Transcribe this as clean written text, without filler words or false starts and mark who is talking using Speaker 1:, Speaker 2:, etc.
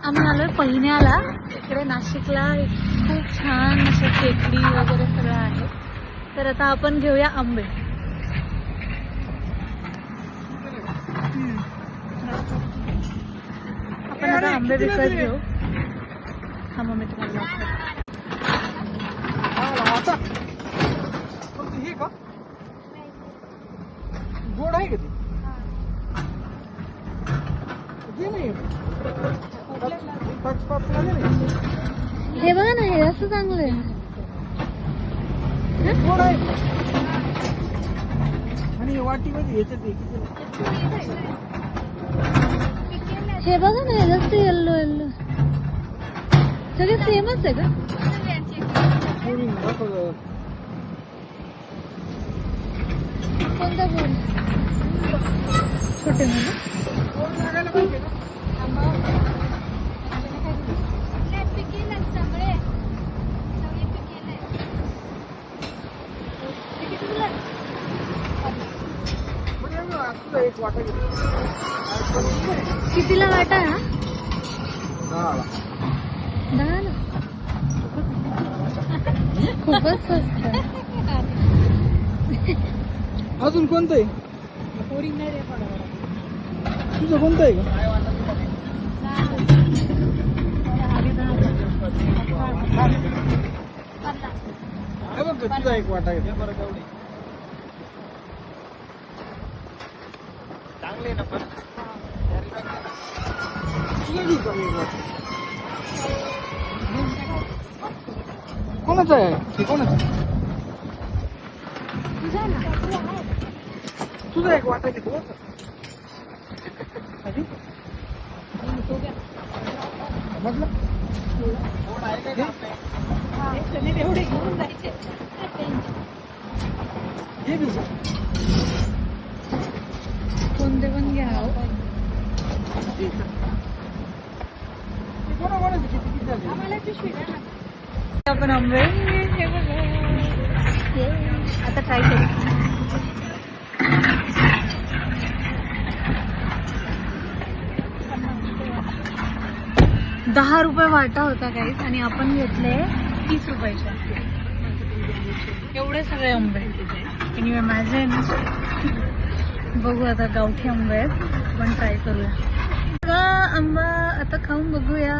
Speaker 1: आम्ही आलोय पहिण्याला. इकडे नाशिकला खूप छान असे टेकडी वगैरे सगळं आहे. तर आता आपण घेऊया आंबे. आपण आता आंबे विकत घेऊ. हा मग मी तुम्हाला
Speaker 2: गोड आहे का
Speaker 1: हे बघा ना, हे असं चांगलं आहे.
Speaker 2: गोड आहे आणि वाटीमध्ये याच्यात
Speaker 1: हे बघा ना, हे जास्त येल्लो येल्लो. सगळे सेमच आहे का? कोणता गोड? छोटे मुलं कितीला वाटा हा? 10 ला. खूपच स्वस्त आहे.
Speaker 2: अजून कोणतं आहे? तुझं कोणतं आहे का? तुझा एक वाटा आहे चांगले ना पण कोणाचं आहे ते? कोणाचं? तुझा एक वाटा घेतो म्हटलं एवढे घेऊन जायचे. कोणते पण घ्या. आपण आंबे आता ट्राय करू. ₹10 वाटा होता काहीच आणि आपण घेतले 30 रुपयाचे. एवढे सगळे आंबे. Can you imagine? बघू आता गावठी आंबे आहेत, पण ट्राय करूया. आंबा आता खाऊन बघूया.